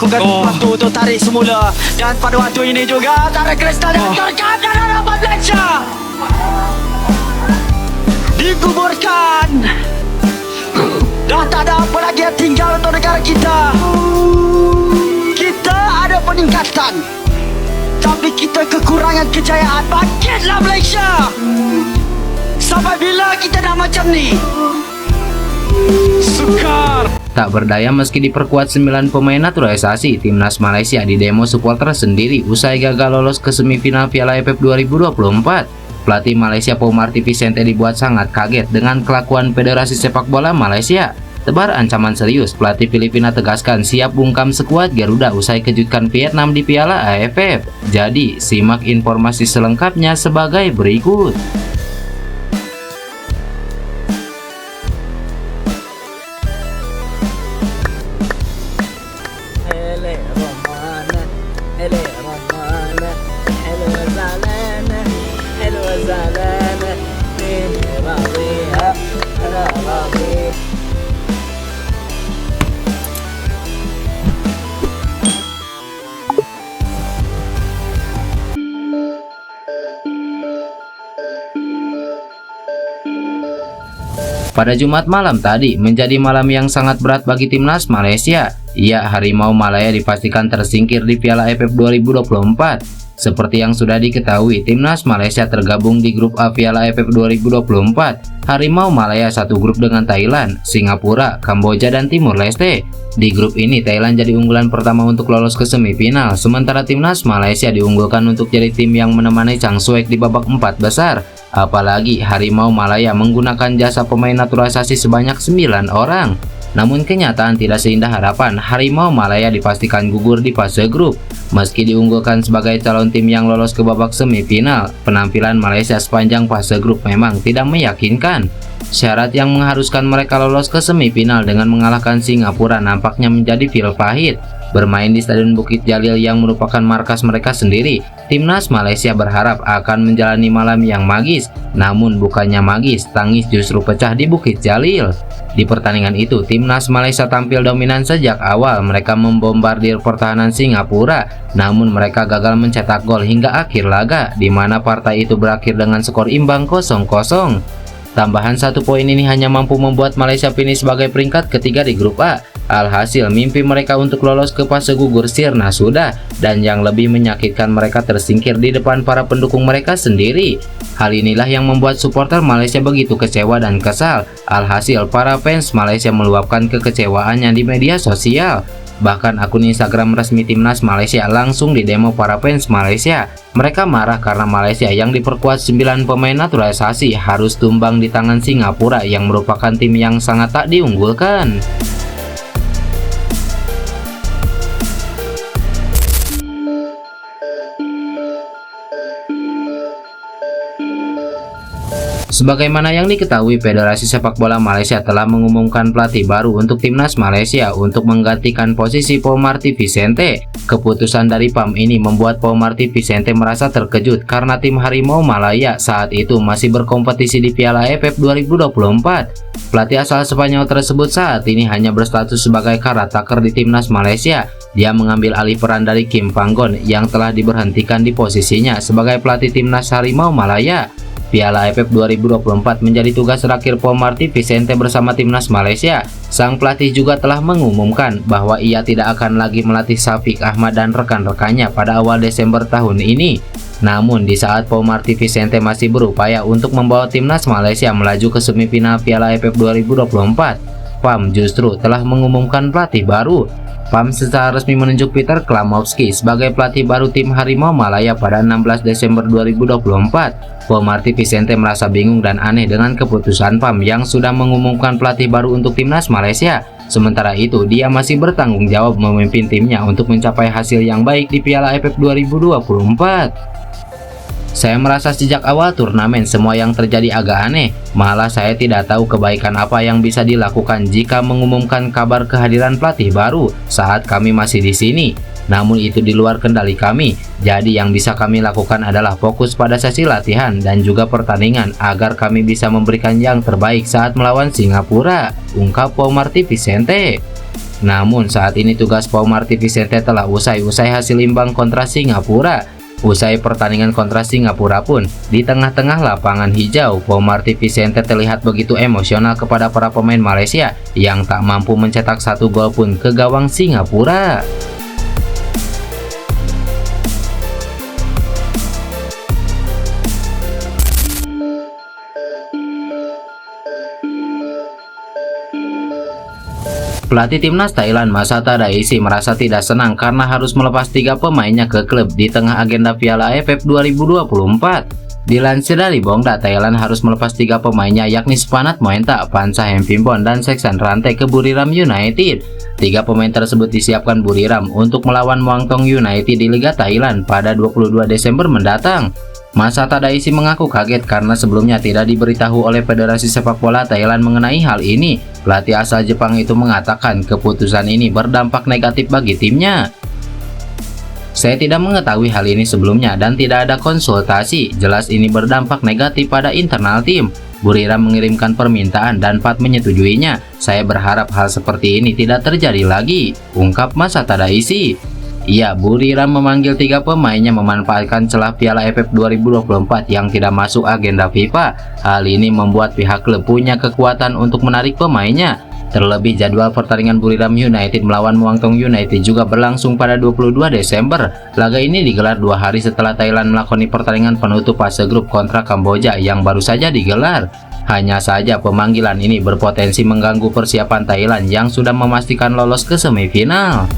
Waktu untuk tarik semula. Dan pada waktu ini juga Tara Kristal yang terkadang harapan Malaysia dikuburkan. Dah tak ada apa lagi yang tinggal untuk negara kita. Kita ada peningkatan, tapi kita kekurangan kejayaan. Bangkitlah Malaysia. Sampai bila kita dah macam ni? Sukar. Tak berdaya meski diperkuat 9 pemain naturalisasi, timnas Malaysia didemo supporter sendiri usai gagal lolos ke semifinal Piala AFF 2024. Pelatih Malaysia Paul Marty Vicente dibuat sangat kaget dengan kelakuan Federasi Sepak Bola Malaysia. Tebar ancaman serius, pelatih Filipina tegaskan siap bungkam skuad Garuda usai kejutkan Vietnam di Piala AFF. Jadi, simak informasi selengkapnya sebagai berikut. Pada Jumat malam tadi menjadi malam yang sangat berat bagi timnas Malaysia. Ya, Harimau Malaya dipastikan tersingkir di Piala AFF 2024. Seperti yang sudah diketahui, timnas Malaysia tergabung di grup A Piala AFF 2024. Harimau Malaya satu grup dengan Thailand, Singapura, Kamboja, dan Timur Leste. Di grup ini, Thailand jadi unggulan pertama untuk lolos ke semifinal, sementara timnas Malaysia diunggulkan untuk jadi tim yang menemani Chang Suek di babak 4 besar. Apalagi Harimau Malaya menggunakan jasa pemain naturalisasi sebanyak 9 orang. Namun kenyataan tidak seindah harapan, Harimau Malaya dipastikan gugur di fase grup. Meski diunggulkan sebagai calon tim yang lolos ke babak semifinal, penampilan Malaysia sepanjang fase grup memang tidak meyakinkan. Syarat yang mengharuskan mereka lolos ke semifinal dengan mengalahkan Singapura nampaknya menjadi pil pahit. Bermain di Stadion Bukit Jalil yang merupakan markas mereka sendiri, timnas Malaysia berharap akan menjalani malam yang magis. Namun bukannya magis, tangis justru pecah di Bukit Jalil. Di pertandingan itu, timnas Malaysia tampil dominan sejak awal. Mereka membombardir pertahanan Singapura, namun mereka gagal mencetak gol hingga akhir laga, di mana partai itu berakhir dengan skor imbang 0-0. Tambahan 1 poin ini hanya mampu membuat Malaysia finish sebagai peringkat ketiga di grup A. Alhasil mimpi mereka untuk lolos ke fase gugur sirna sudah, dan yang lebih menyakitkan mereka tersingkir di depan para pendukung mereka sendiri. Hal inilah yang membuat supporter Malaysia begitu kecewa dan kesal. Alhasil para fans Malaysia meluapkan kekecewaannya di media sosial. Bahkan akun Instagram resmi timnas Malaysia langsung didemo para fans Malaysia. Mereka marah karena Malaysia yang diperkuat 9 pemain naturalisasi harus tumbang di tangan Singapura yang merupakan tim yang sangat tak diunggulkan. Sebagaimana yang diketahui, Federasi Sepak Bola Malaysia telah mengumumkan pelatih baru untuk timnas Malaysia untuk menggantikan posisi Paul Marty Vicente. Keputusan dari PAM ini membuat Paul Marty Vicente merasa terkejut karena tim Harimau Malaya saat itu masih berkompetisi di Piala AFF 2024. Pelatih asal Spanyol tersebut saat ini hanya berstatus sebagai caretaker di timnas Malaysia. Dia mengambil alih peran dari Kim Panggon yang telah diberhentikan di posisinya sebagai pelatih timnas Harimau Malaya. Piala AFF 2024 menjadi tugas terakhir Paul Marty Vicente bersama timnas Malaysia. Sang pelatih juga telah mengumumkan bahwa ia tidak akan lagi melatih Syafiq Ahmad dan rekan-rekannya pada awal Desember tahun ini. Namun di saat Paul Marty Vicente masih berupaya untuk membawa timnas Malaysia melaju ke semifinal Piala AFF 2024, PAM justru telah mengumumkan pelatih baru. PAM secara resmi menunjuk Peter Klamovski sebagai pelatih baru tim Harimau Malaya pada 16 Desember 2024. Paul Marty Vicente merasa bingung dan aneh dengan keputusan PAM yang sudah mengumumkan pelatih baru untuk timnas Malaysia. Sementara itu, dia masih bertanggung jawab memimpin timnya untuk mencapai hasil yang baik di Piala AFF 2024. Saya merasa sejak awal turnamen semua yang terjadi agak aneh. Malah saya tidak tahu kebaikan apa yang bisa dilakukan jika mengumumkan kabar kehadiran pelatih baru saat kami masih di sini. Namun itu di luar kendali kami. Jadi yang bisa kami lakukan adalah fokus pada sesi latihan dan juga pertandingan agar kami bisa memberikan yang terbaik saat melawan Singapura, ungkap Paul Marty Vicente. Namun saat ini tugas Pau Marti Vicente telah usai hasil imbang kontra Singapura. Usai pertandingan kontra Singapura pun, di tengah-tengah lapangan hijau, Pau Marti Vicente terlihat begitu emosional kepada para pemain Malaysia yang tak mampu mencetak satu gol pun ke gawang Singapura. Pelatih timnas Thailand Masata Daisy merasa tidak senang karena harus melepas 3 pemainnya ke klub di tengah agenda Piala AFF 2024. Dilansir dari Bongda, Thailand harus melepas 3 pemainnya yakni Spanat Moenta, Pansa Hempimpon, dan Seksan Rantai ke Buriram United. 3 pemain tersebut disiapkan Buriram untuk melawan Muangthong United di Liga Thailand pada 22 Desember mendatang. Masata Daisy mengaku kaget karena sebelumnya tidak diberitahu oleh Federasi Sepak Bola Thailand mengenai hal ini. Pelatih asal Jepang itu mengatakan keputusan ini berdampak negatif bagi timnya. Saya tidak mengetahui hal ini sebelumnya dan tidak ada konsultasi. Jelas ini berdampak negatif pada internal tim. Buriram mengirimkan permintaan dan Pat menyetujuinya. Saya berharap hal seperti ini tidak terjadi lagi, ungkap Masata Daisy. Ya, Buriram memanggil 3 pemainnya memanfaatkan celah Piala AFF 2024 yang tidak masuk agenda FIFA. Hal ini membuat pihak klub punya kekuatan untuk menarik pemainnya. Terlebih jadwal pertandingan Buriram United melawan Muangthong United juga berlangsung pada 22 Desember. Laga ini digelar 2 hari setelah Thailand melakoni pertandingan penutup fase grup kontra Kamboja yang baru saja digelar. Hanya saja pemanggilan ini berpotensi mengganggu persiapan Thailand yang sudah memastikan lolos ke semifinal.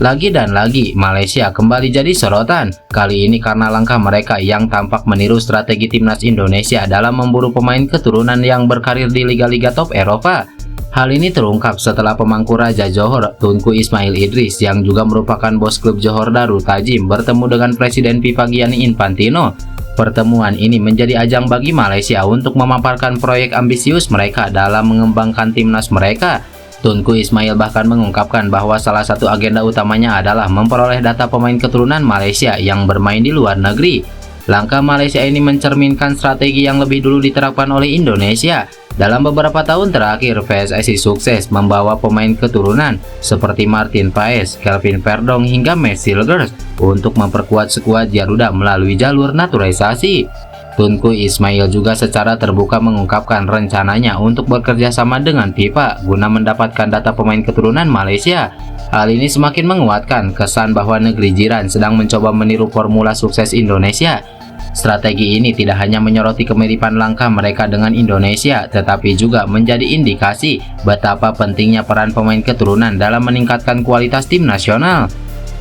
Lagi dan lagi, Malaysia kembali jadi sorotan. Kali ini karena langkah mereka yang tampak meniru strategi timnas Indonesia dalam memburu pemain keturunan yang berkarir di liga-liga top Eropa. Hal ini terungkap setelah pemangku Raja Johor, Tunku Ismail Idris, yang juga merupakan bos klub Johor Darul Tajim, bertemu dengan Presiden FIFA Gianni Infantino. Pertemuan ini menjadi ajang bagi Malaysia untuk memaparkan proyek ambisius mereka dalam mengembangkan timnas mereka. Tunku Ismail bahkan mengungkapkan bahwa salah satu agenda utamanya adalah memperoleh data pemain keturunan Malaysia yang bermain di luar negeri. Langkah Malaysia ini mencerminkan strategi yang lebih dulu diterapkan oleh Indonesia. Dalam beberapa tahun terakhir, PSSI sukses membawa pemain keturunan seperti Martin Paes, Kelvin Verdong, hingga Matt Silgers untuk memperkuat skuad Garuda melalui jalur naturalisasi. Tunku Ismail juga secara terbuka mengungkapkan rencananya untuk bekerja sama dengan FIFA guna mendapatkan data pemain keturunan Malaysia. Hal ini semakin menguatkan kesan bahwa negeri jiran sedang mencoba meniru formula sukses Indonesia. Strategi ini tidak hanya menyoroti kemiripan langkah mereka dengan Indonesia, tetapi juga menjadi indikasi betapa pentingnya peran pemain keturunan dalam meningkatkan kualitas tim nasional.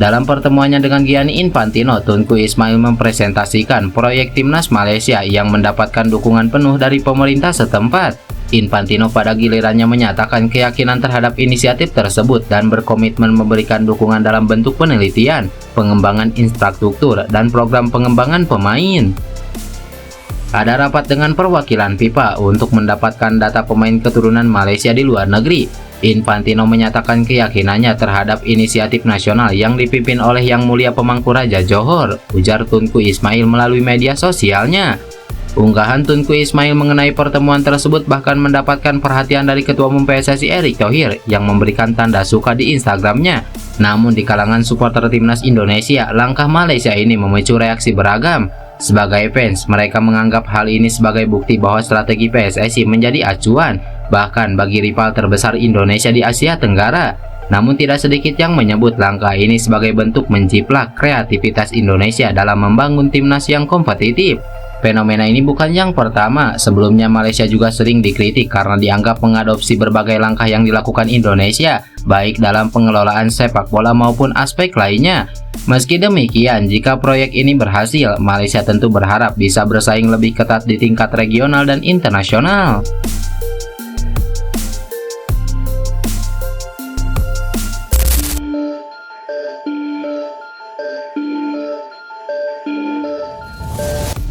Dalam pertemuannya dengan Gianni Infantino, Tunku Ismail mempresentasikan proyek timnas Malaysia yang mendapatkan dukungan penuh dari pemerintah setempat. Infantino pada gilirannya menyatakan keyakinan terhadap inisiatif tersebut dan berkomitmen memberikan dukungan dalam bentuk penelitian, pengembangan infrastruktur, dan program pengembangan pemain. Ada rapat dengan perwakilan FIFA untuk mendapatkan data pemain keturunan Malaysia di luar negeri. Infantino menyatakan keyakinannya terhadap inisiatif nasional yang dipimpin oleh Yang Mulia Pemangku Raja Johor, ujar Tunku Ismail melalui media sosialnya. Unggahan Tunku Ismail mengenai pertemuan tersebut bahkan mendapatkan perhatian dari Ketua Umum PSSI Erick Thohir yang memberikan tanda suka di Instagramnya. Namun di kalangan supporter timnas Indonesia, langkah Malaysia ini memicu reaksi beragam. Sebagai fans, mereka menganggap hal ini sebagai bukti bahwa strategi PSSI menjadi acuan, bahkan bagi rival terbesar Indonesia di Asia Tenggara. Namun tidak sedikit yang menyebut langkah ini sebagai bentuk menjiplak kreativitas Indonesia dalam membangun timnas yang kompetitif. Fenomena ini bukan yang pertama. Sebelumnya Malaysia juga sering dikritik karena dianggap mengadopsi berbagai langkah yang dilakukan Indonesia, baik dalam pengelolaan sepak bola maupun aspek lainnya. Meski demikian, jika proyek ini berhasil, Malaysia tentu berharap bisa bersaing lebih ketat di tingkat regional dan internasional.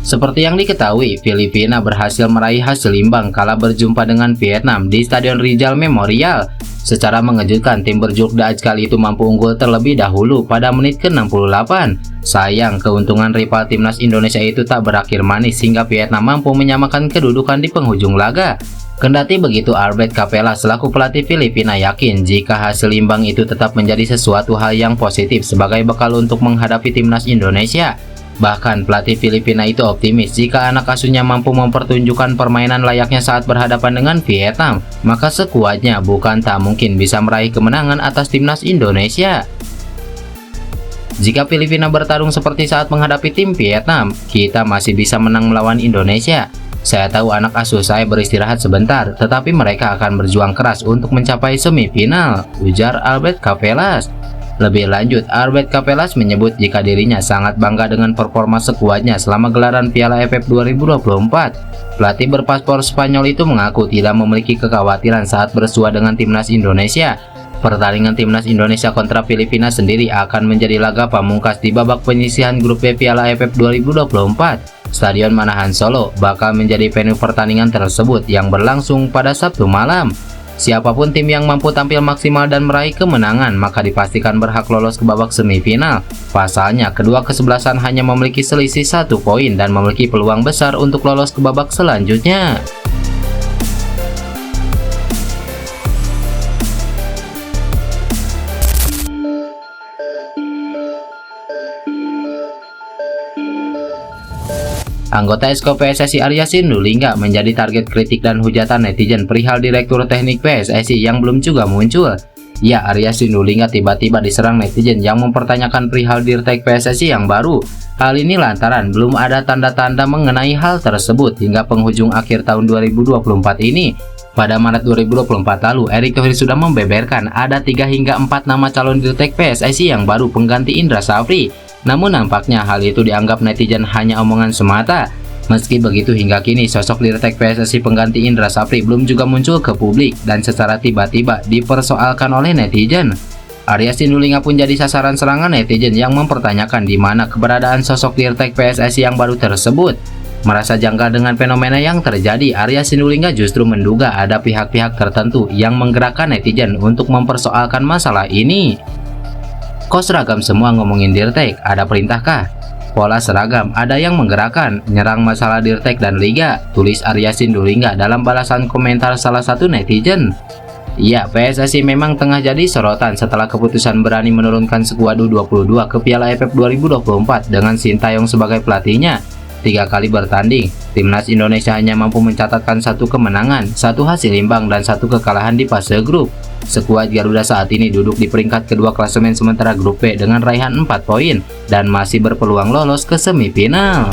Seperti yang diketahui, Filipina berhasil meraih hasil imbang kala berjumpa dengan Vietnam di Stadion Rizal Memorial. Secara mengejutkan, tim berjuluk Dajkal itu mampu unggul terlebih dahulu pada menit ke-68. Sayang, keuntungan rival timnas Indonesia itu tak berakhir manis hingga Vietnam mampu menyamakan kedudukan di penghujung laga. Kendati begitu, Albert Capella selaku pelatih Filipina yakin jika hasil imbang itu tetap menjadi sesuatu hal yang positif sebagai bekal untuk menghadapi timnas Indonesia. Bahkan pelatih Filipina itu optimis jika anak asuhnya mampu mempertunjukkan permainan layaknya saat berhadapan dengan Vietnam, maka skuadnya bukan tak mungkin bisa meraih kemenangan atas timnas Indonesia. Jika Filipina bertarung seperti saat menghadapi tim Vietnam, kita masih bisa menang melawan Indonesia. Saya tahu anak asuh saya beristirahat sebentar, tetapi mereka akan berjuang keras untuk mencapai semifinal, ujar Albert Capellas. Lebih lanjut, Albert Capellas menyebut jika dirinya sangat bangga dengan performa skuadnya selama gelaran Piala AFF 2024. Pelatih berpaspor Spanyol itu mengaku tidak memiliki kekhawatiran saat bersua dengan timnas Indonesia. Pertandingan timnas Indonesia kontra Filipina sendiri akan menjadi laga pamungkas di babak penyisihan grup B Piala AFF 2024. Stadion Manahan Solo bakal menjadi venue pertandingan tersebut yang berlangsung pada Sabtu malam. Siapapun tim yang mampu tampil maksimal dan meraih kemenangan maka dipastikan berhak lolos ke babak semifinal. Pasalnya, kedua kesebelasan hanya memiliki selisih 1 poin dan memiliki peluang besar untuk lolos ke babak selanjutnya. Anggota Esko PSSI Arya Sinulinga menjadi target kritik dan hujatan netizen perihal Direktur Teknik PSSI yang belum juga muncul. Ya, Arya Sinulinga tiba-tiba diserang netizen yang mempertanyakan perihal Dirtek PSSI yang baru. Hal ini lantaran belum ada tanda-tanda mengenai hal tersebut hingga penghujung akhir tahun 2024 ini. Pada Maret 2024 lalu, Erick Thohir sudah membeberkan ada 3 hingga 4 nama calon Dirtek PSSI yang baru pengganti Indra Safri. Namun nampaknya hal itu dianggap netizen hanya omongan semata. Meski begitu, hingga kini sosok Dirtek PSSI pengganti Indra Safri belum juga muncul ke publik dan secara tiba-tiba dipersoalkan oleh netizen. Arya Sinulinga pun jadi sasaran serangan netizen yang mempertanyakan di mana keberadaan sosok Dirtek PSSI yang baru tersebut. Merasa janggal dengan fenomena yang terjadi, Arya Sinulinga justru menduga ada pihak-pihak tertentu yang menggerakkan netizen untuk mempersoalkan masalah ini. Kok seragam semua ngomongin Dirtek, ada perintahkah? Pola seragam, ada yang menggerakkan, nyerang masalah Dirtek dan Liga, tulis Arya Sinulinga dalam balasan komentar salah satu netizen. Ya, PSSI memang tengah jadi sorotan setelah keputusan berani menurunkan skuad U22 ke Piala AFF 2024 dengan Sintayong sebagai pelatihnya. 3 kali bertanding, timnas Indonesia hanya mampu mencatatkan 1 kemenangan, 1 hasil imbang, dan 1 kekalahan di fase grup. Skuad Garuda saat ini duduk di peringkat kedua klasemen sementara grup B dengan raihan 4 poin dan masih berpeluang lolos ke semifinal.